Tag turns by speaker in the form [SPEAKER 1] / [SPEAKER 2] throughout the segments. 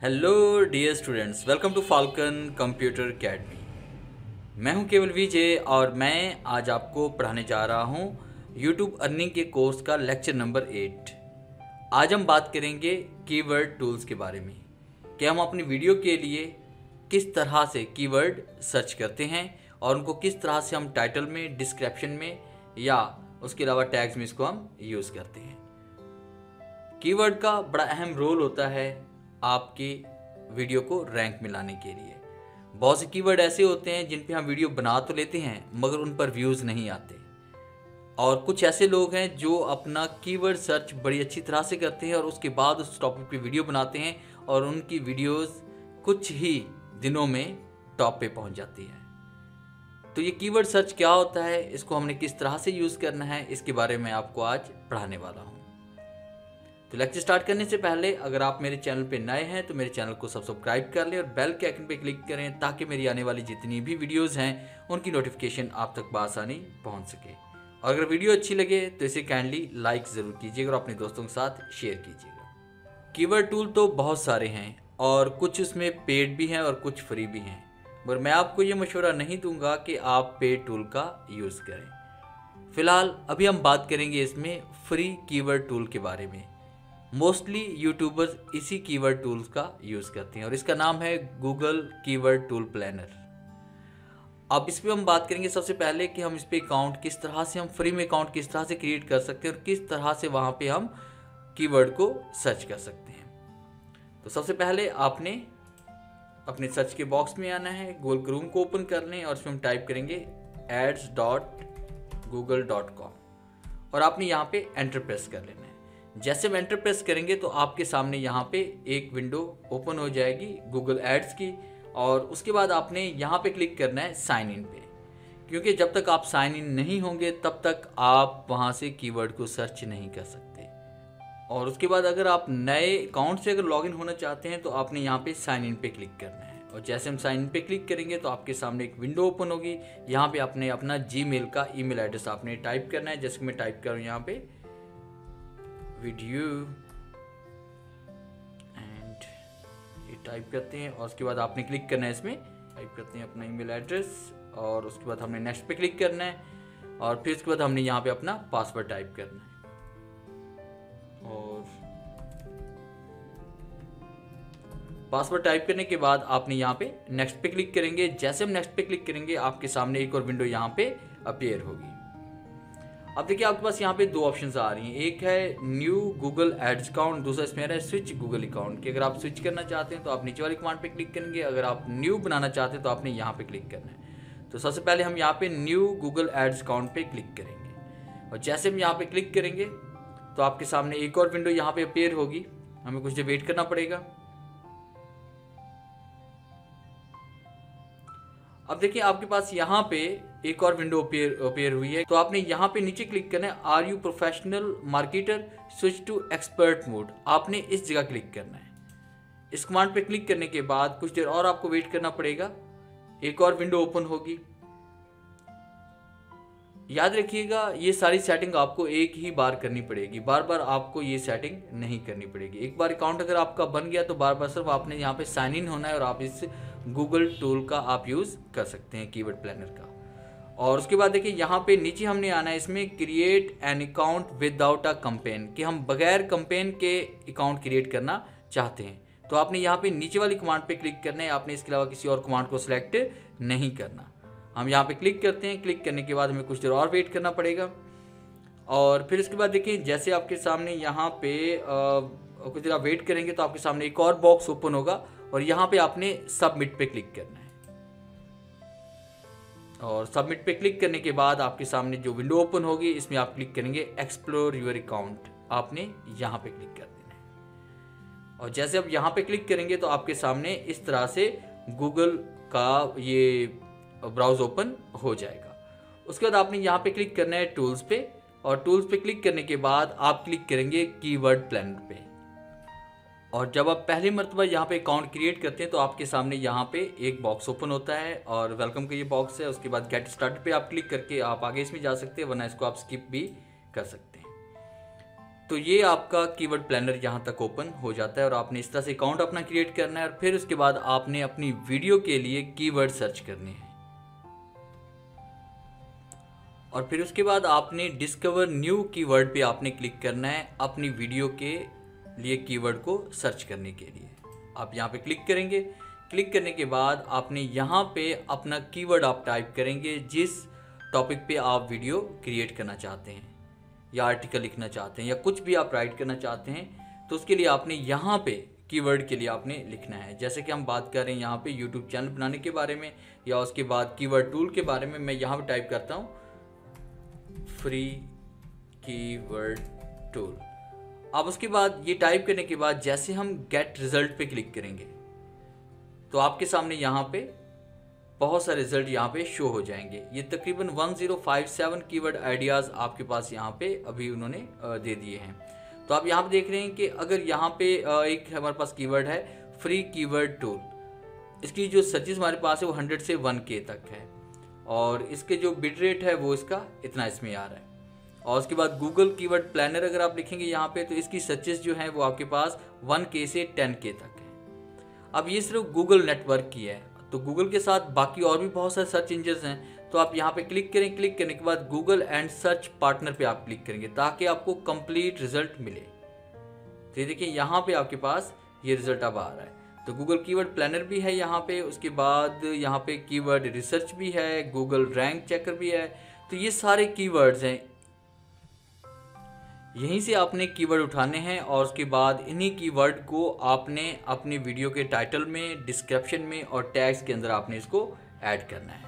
[SPEAKER 1] Hello dear students, welcome to Falcon Computer Academy. मैं हूं केवल विजय और मैं आज आपको पढ़ाने जा रहा हूं यूट्यूब अर्निंग के कोर्स का लेक्चर नंबर 8। आज हम बात करेंगे कीवर्ड टूल्स के बारे में कि हम अपनी वीडियो के लिए किस तरह से कीवर्ड सर्च करते हैं और उनको किस तरह से हम टाइटल में, डिस्क्रिप्शन में या उसके अलावा टैग्स में इसको हम यूज़ करते हैं। कीवर्ड का बड़ा अहम रोल होता है आपकी वीडियो को रैंक में लाने के लिए। बहुत से कीवर्ड ऐसे होते हैं जिन पे हम वीडियो बना तो लेते हैं मगर उन पर व्यूज़ नहीं आते, और कुछ ऐसे लोग हैं जो अपना कीवर्ड सर्च बड़ी अच्छी तरह से करते हैं और उसके बाद उस टॉपिक पे वीडियो बनाते हैं और उनकी वीडियोस कुछ ही दिनों में टॉप पे पहुंच जाती है। तो ये कीवर्ड सर्च क्या होता है, इसको हमने किस तरह से यूज़ करना है, इसके बारे में आपको आज पढ़ाने वाला हूँ। तो लेक्चर स्टार्ट करने से पहले अगर आप मेरे चैनल पे नए हैं तो मेरे चैनल को सब्सक्राइब कर लें और बेल के आइकन पे क्लिक करें ताकि मेरी आने वाली जितनी भी वीडियोस हैं उनकी नोटिफिकेशन आप तक बआसानी पहुंच सके। और अगर वीडियो अच्छी लगे तो इसे काइंडली लाइक ज़रूर कीजिएगा और अपने दोस्तों के साथ शेयर कीजिएगा। कीवर्ड टूल तो बहुत सारे हैं और कुछ उसमें पेड भी हैं और कुछ फ्री भी हैं, मगर मैं आपको ये मशवरा नहीं दूंगा कि आप पेड टूल का यूज़ करें। फिलहाल अभी हम बात करेंगे इसमें फ्री कीवर्ड टूल के बारे में। मोस्टली यूट्यूबर्स इसी कीवर्ड टूल्स का यूज़ करते हैं और इसका नाम है गूगल कीवर्ड टूल प्लानर। अब इस पर हम बात करेंगे सबसे पहले कि हम इस पे अकाउंट किस तरह से, हम फ्री में अकाउंट किस तरह से क्रिएट कर सकते हैं और किस तरह से वहाँ पे हम कीवर्ड को सर्च कर सकते हैं। तो सबसे पहले आपने अपने सर्च के बॉक्स में आना है, गूगल क्रोम को ओपन कर लें और उसमें हम टाइप करेंगे ads.google.com और आपने यहाँ पे एंटर प्रेस कर लेना है। जैसे हम एंटर प्रेस करेंगे तो आपके सामने यहाँ पे एक विंडो ओपन हो जाएगी गूगल एड्स की, और उसके बाद आपने यहाँ पे क्लिक करना है साइन इन पे, क्योंकि जब तक आप साइन इन नहीं होंगे तब तक आप वहाँ से कीवर्ड को सर्च नहीं कर सकते। और उसके बाद अगर आप नए अकाउंट से अगर लॉगिन होना चाहते हैं तो आपने यहाँ पे साइन इन पे क्लिक करना है, और जैसे हम साइन इन पे क्लिक करेंगे तो आपके सामने एक विंडो ओपन होगी। यहाँ पे आपने अपना जीमेल का ईमेल एड्रेस आपने टाइप करना है, जैसे मैं टाइप करूँ यहाँ पे वीडियो एंड ये टाइप करते हैं और उसके बाद आपने क्लिक करना है, इसमें टाइप करते हैं अपना ईमेल एड्रेस और उसके बाद हमने नेक्स्ट पे क्लिक करना है और फिर उसके बाद हमने यहाँ पे अपना पासवर्ड टाइप करना है और पासवर्ड टाइप करने के बाद आपने यहाँ पे नेक्स्ट पे क्लिक करेंगे। जैसे हम नेक्स्ट पे क्लिक करेंगे आपके सामने एक और विंडो यहाँ पे अपीयर होगी। अब देखिए आपके पास यहाँ पे दो ऑप्शंस आ रही हैं, एक है न्यू गूगल एड्स अकाउंट, दूसरा इसमें है स्विच गूगल अकाउंट की। अगर आप स्विच करना चाहते हैं तो आप नीचे वाली कमांड पे क्लिक करेंगे, अगर आप न्यू बनाना चाहते हैं तो आपने यहाँ पे क्लिक करना है। तो सबसे पहले हम यहाँ पे न्यू गूगल एड्स अकाउंट पे क्लिक करेंगे और जैसे हम यहाँ पे क्लिक करेंगे तो आपके सामने एक और विंडो यहाँ पे अपेयर होगी। हमें कुछ देर वेट करना पड़ेगा। अब देखिए आपके पास यहाँ पे एक और विंडो अपेयर हुई है, तो आपने यहाँ पे नीचे क्लिक करना है are you professional marketer switch to expert mode, आपने इस जगह क्लिक करना है। इस कमांड पे क्लिक करने के बाद कुछ देर और आपको वेट करना पड़ेगा, एक और विंडो ओपन होगी। याद रखिएगा ये सारी सेटिंग आपको एक ही बार करनी पड़ेगी, बार बार आपको ये सेटिंग नहीं करनी पड़ेगी। एक बार अकाउंट अगर आपका बन गया तो बार बार सिर्फ आपने यहाँ पे साइन इन होना है और आप इस गूगल टूल का आप यूज़ कर सकते हैं कीवर्ड प्लानर का। और उसके बाद देखिए यहाँ पे नीचे हमने आना है, इसमें create an account without a campaign, कि हम बगैर कंपेन के अकाउंट क्रिएट करना चाहते हैं। तो आपने यहाँ पे नीचे वाली कमांड पे क्लिक करना है, आपने इसके अलावा किसी और कमांड को सिलेक्ट नहीं करना। हम यहाँ पे क्लिक करते हैं, क्लिक करने के बाद हमें कुछ देर और वेट करना पड़ेगा और फिर इसके बाद देखिए जैसे आपके सामने यहाँ पे कुछ देर आप वेट करेंगे तो आपके सामने एक और बॉक्स ओपन होगा और यहाँ पे आपने सबमिट पे क्लिक करना है। और सबमिट पे क्लिक करने के बाद आपके सामने जो विंडो ओपन होगी इसमें आप क्लिक करेंगे एक्सप्लोर योर अकाउंट, आपने यहाँ पे क्लिक कर देना है। और जैसे आप यहाँ पे क्लिक करेंगे तो आपके सामने इस तरह से गूगल का ये ब्राउज ओपन हो जाएगा। उसके बाद आपने यहाँ पे क्लिक करना है टूल्स पे, और टूल्स पे क्लिक करने के बाद आप क्लिक करेंगे कीवर्ड प्लानर पे। और जब आप पहली मरतबा यहाँ पे अकाउंट क्रिएट करते हैं तो आपके सामने यहाँ पे एक बॉक्स ओपन होता है और वेलकम का ये बॉक्स है। उसके बाद गेट स्टार्टेड पे आप क्लिक करके आप आगे इसमें जा सकते हैं, वरना इसको आप स्किप भी कर सकते हैं। तो ये आपका कीवर्ड प्लानर यहाँ तक ओपन हो जाता है और आपने इस तरह से अकाउंट अपना क्रिएट करना है और फिर उसके बाद आपने अपनी वीडियो के लिए कीवर्ड सर्च करने हैं और फिर उसके बाद आपने डिस्कवर न्यू कीवर्ड पे आपने क्लिक करना है अपनी वीडियो के लिए कीवर्ड को सर्च करने के लिए। आप यहाँ पे क्लिक करेंगे। क्लिक करने के बाद आपने यहाँ पे अपना कीवर्ड आप टाइप करेंगे जिस टॉपिक पे आप वीडियो क्रिएट करना चाहते हैं या आर्टिकल लिखना चाहते हैं या कुछ भी आप राइट करना चाहते हैं, तो उसके लिए आपने यहाँ पे कीवर्ड के लिए आपने लिखना है। जैसे कि हम बात कर रहे हैं यहाँ पे यूट्यूब चैनल बनाने के बारे में या उसके बाद कीवर्ड टूल के बारे में, मैं यहाँ पे टाइप करता हूँ फ्री कीवर्ड टूल। अब उसके बाद ये टाइप करने के बाद जैसे हम गेट रिजल्ट पे क्लिक करेंगे तो आपके सामने यहाँ पे बहुत सारे रिजल्ट यहाँ पे शो हो जाएंगे। ये तकरीबन 1057 कीवर्ड आइडियाज़ आपके पास यहाँ पे अभी उन्होंने दे दिए हैं। तो आप यहाँ पे देख रहे हैं कि अगर यहाँ पे एक हमारे पास कीवर्ड है फ्री कीवर्ड टूल, इसकी जो सर्चेस हमारे पास है वो 100 से 1K तक है और इसके जो बिट रेट है वो इसका इतना इसमें आ रहा है। और उसके बाद गूगल कीवर्ड प्लानर अगर आप लिखेंगे यहाँ पे तो इसकी सर्चेस जो हैं वो आपके पास 1K से 10K तक है। अब ये सिर्फ गूगल नेटवर्क की है, तो गूगल के साथ बाकी और भी बहुत सारे सर्च इंजन्स हैं। तो आप यहाँ पे क्लिक करें। क्लिक करने के बाद गूगल एंड सर्च पार्टनर पे आप क्लिक करेंगे ताकि आपको कंप्लीट रिजल्ट मिले। तो ये देखिए यहाँ पे आपके पास ये रिजल्ट अब आ रहा है। तो गूगल कीवर्ड प्लानर भी है यहाँ पे, उसके बाद यहाँ पे कीवर्ड रिसर्च भी है, गूगल रैंक चेकर भी है। तो ये सारे कीवर्ड्स हैं, यहीं से आपने कीवर्ड उठाने हैं और उसके बाद इन्हीं कीवर्ड को आपने अपनी वीडियो के टाइटल में, डिस्क्रिप्शन में और टैग्स के अंदर आपने इसको ऐड करना है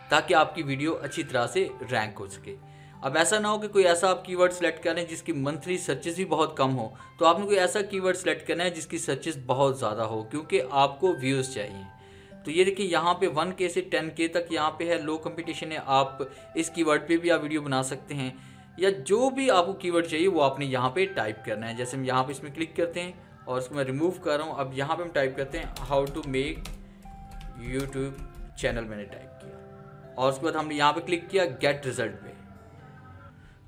[SPEAKER 1] ताकि आपकी वीडियो अच्छी तरह से रैंक हो सके। अब ऐसा ना हो कि कोई ऐसा आप कीवर्ड सेलेक्ट करें जिसकी मंथली सर्चेस भी बहुत कम हो, तो आपने कोई ऐसा कीवर्ड सेलेक्ट करना है जिसकी सर्चेस बहुत ज़्यादा हो क्योंकि आपको व्यूज़ चाहिए। तो ये देखिए यहाँ पे 1K से 10K तक यहाँ पे है, लो कंपटीशन है। आप इस कीवर्ड पे भी आप वीडियो बना सकते हैं या जो भी आपको कीवर्ड चाहिए वो आपने यहाँ पे टाइप करना है। जैसे हम यहाँ पे इसमें क्लिक करते हैं और इसको मैं रिमूव कर रहा हूँ। अब यहाँ पे हम टाइप करते हैं how to make YouTube channel, मैंने टाइप किया और उसके बाद हमने यहाँ पे क्लिक किया गेट रिजल्ट पे।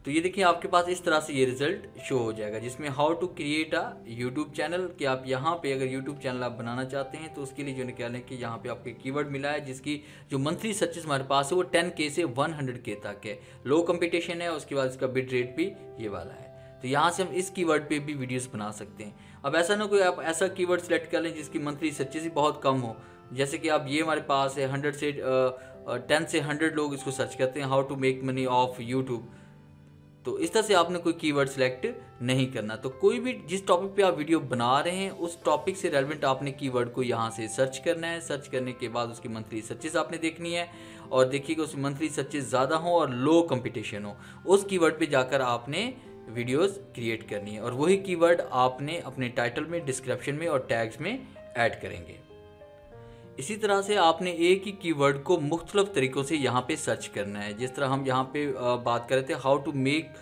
[SPEAKER 1] तो ये देखिए आपके पास इस तरह से ये रिजल्ट शो हो जाएगा जिसमें how to create a YouTube channel, कि आप यहाँ पे अगर यूट्यूब चैनल आप बनाना चाहते हैं तो उसके लिए जो निकालें कि यहाँ पे आपको कीवर्ड मिला है जिसकी जो मंथली सर्चेस हमारे पास है वो 10K से 100K तक है, लो कंपटीशन है। उसके बाद इसका बिट रेट भी ये वाला है। तो यहाँ से हम इस कीवर्ड पे भी वीडियोस बना सकते हैं। अब ऐसा ना कोई आप ऐसा कीवर्ड सेलेक्ट कर लें जिसकी मंथली सर्चेस ही बहुत कम हो, जैसे कि आप ये हमारे पास है 10 से 100 लोग इसको सर्च करते हैं how to make money off YouTube. तो इस तरह से आपने कोई कीवर्ड सेलेक्ट नहीं करना। तो कोई भी जिस टॉपिक पे आप वीडियो बना रहे हैं उस टॉपिक से रेलेवेंट आपने कीवर्ड को यहाँ से सर्च करना है। सर्च करने के बाद उसकी मंथली सर्चेस आपने देखनी है और देखिएगा उसकी मंथली सर्चेस ज़्यादा हो और लो कंपटीशन हो, उस कीवर्ड पे जाकर आपने वीडियोस क्रिएट करनी है और वही कीवर्ड आपने अपने टाइटल में, डिस्क्रिप्शन में और टैग्स में ऐड करेंगे। इसी तरह से आपने एक ही कीवर्ड को मुख्तलिफ तरीक़ों से यहाँ पे सर्च करना है। जिस तरह हम यहाँ पे बात कर रहे थे how to make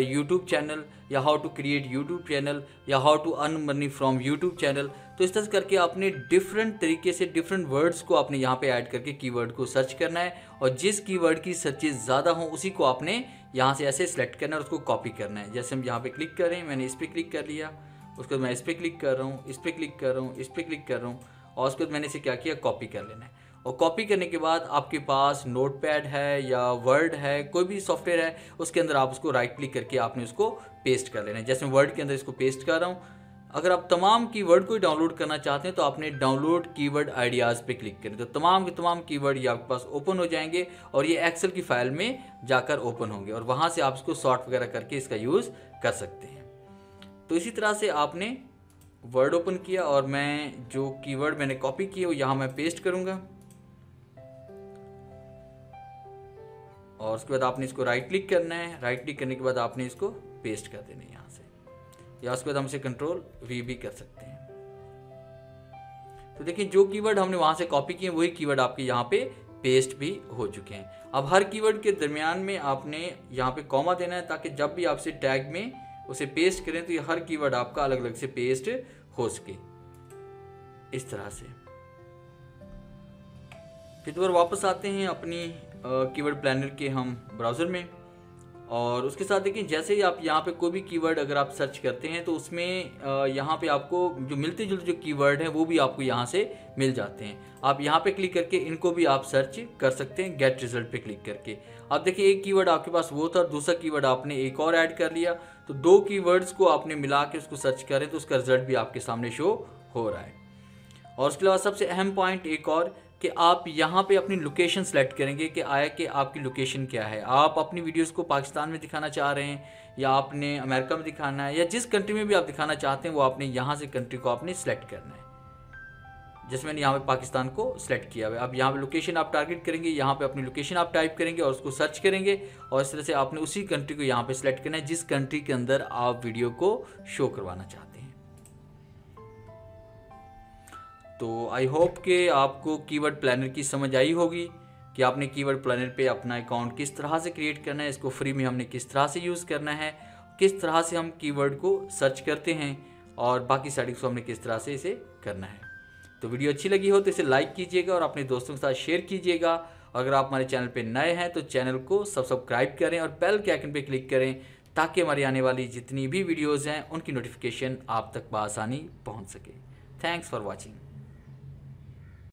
[SPEAKER 1] YouTube channel या how to create YouTube channel या how to earn money from YouTube channel, तो इस तरह करके आपने डिफरेंट तरीके से डिफरेंट वर्ड्स को आपने यहाँ पे ऐड करके कीवर्ड को सर्च करना है और जिस कीवर्ड की सर्चेज ज़्यादा हों उसी को आपने यहाँ से ऐसे सेलेक्ट करना है और उसको कॉपी करना है। जैसे हम यहाँ पर क्लिक कर रहे हैं, मैंने इस पर क्लिक कर लिया, उसके बाद मैं इस पर क्लिक कर रहा हूँ, इस पर क्लिक कर रहा हूँ, इस पर क्लिक कर रहा हूँ और उसके बाद मैंने इसे क्या किया, कॉपी कर लेना है। और कॉपी करने के बाद आपके पास नोटपैड है या वर्ड है, कोई भी सॉफ्टवेयर है, उसके अंदर आप उसको राइट क्लिक करके आपने उसको पेस्ट कर लेना है। जैसे मैं वर्ड के अंदर इसको पेस्ट कर रहा हूँ। अगर आप तमाम कीवर्ड को डाउनलोड करना चाहते हैं तो आपने डाउनलोड कीवर्ड आइडियाज़ पे क्लिक करें तो तमाम के तमाम कीवर्ड ये आपके पास ओपन हो जाएंगे और ये एक्सेल की फाइल में जाकर ओपन होंगे और वहाँ से आप इसको सॉर्ट वगैरह करके इसका यूज़ कर सकते हैं। तो इसी तरह से आपने वर्ड ओपन किया और मैं जो कीवर्ड मैंने कॉपी किए वो यहाँ मैं पेस्ट करूँगा और उसके बाद आपने इसको राइट क्लिक करना है। राइट क्लिक करने के बाद आपने इसको पेस्ट कर देना है यहाँ से, या उसके बाद हम इसे Ctrl+V भी कर सकते हैं। तो देखिए जो कीवर्ड हमने वहाँ से कॉपी किए वही कीवर्ड आपके यहाँ पे पेस्ट भी हो चुके हैं। अब हर कीवर्ड के दरमियान में आपने यहाँ पे कॉमा देना है ताकि जब भी आपसे टैग में उसे पेस्ट करें तो ये हर कीवर्ड आपका अलग अलग से पेस्ट हो सके इस तरह से। फिर दोबारा वापस आते हैं अपनी कीवर्ड प्लानर के हम ब्राउज़र में और उसके साथ देखिए जैसे ही आप यहाँ पे कोई भी कीवर्ड अगर आप सर्च करते हैं तो उसमें यहाँ पे आपको जो मिलते जुलते जो कीवर्ड हैं वो भी आपको यहाँ से मिल जाते हैं। आप यहाँ पे क्लिक करके इनको भी आप सर्च कर सकते हैं गेट रिजल्ट पे क्लिक करके। अब देखिए एक कीवर्ड आपके पास वो था और दूसरा कीवर्ड आपने एक और ऐड कर लिया, तो दो कीवर्ड्स को आपने मिला के उसको सर्च करें तो उसका रिजल्ट भी आपके सामने शो हो रहा है। और उसके अलावा सबसे अहम पॉइंट एक और कि आप यहाँ पे अपनी लोकेशन सेलेक्ट करेंगे कि आया कि आपकी लोकेशन क्या है। आप अपनी वीडियोस को पाकिस्तान में दिखाना चाह रहे हैं या आपने अमेरिका में दिखाना है या जिस कंट्री में भी आप दिखाना चाहते हैं वो आपने यहाँ से कंट्री को आपने सेलेक्ट करना है। जैसे मैंने यहाँ पे पाकिस्तान को सिलेक्ट किया हुआ है। अब यहाँ पे लोकेशन आप टारगेट करेंगे, यहाँ पे अपनी लोकेशन आप टाइप करेंगे और उसको सर्च करेंगे और इस तरह से आपने उसी कंट्री को यहाँ पे सिलेक्ट करना है जिस कंट्री के अंदर आप वीडियो को शो करवाना चाहते हैं। तो आई होप कि आपको कीवर्ड प्लानर की समझ आई होगी कि आपने कीवर्ड प्लानर पे अपना अकाउंट किस तरह से क्रिएट करना है, इसको फ्री में हमने किस तरह से यूज़ करना है, किस तरह से हम कीवर्ड को सर्च करते हैं और बाकी सेटिंग्स को हमने किस तरह से इसे करना है। तो वीडियो अच्छी लगी हो तो इसे लाइक कीजिएगा और अपने दोस्तों के साथ शेयर कीजिएगा। अगर आप हमारे चैनल पर नए हैं तो चैनल को सब्सक्राइब करें और बेल के आइकन पर क्लिक करें ताकि हमारी आने वाली जितनी भी वीडियोज़ हैं उनकी नोटिफिकेशन आप तक बआसानी पहुँच सके। Thanks for watching.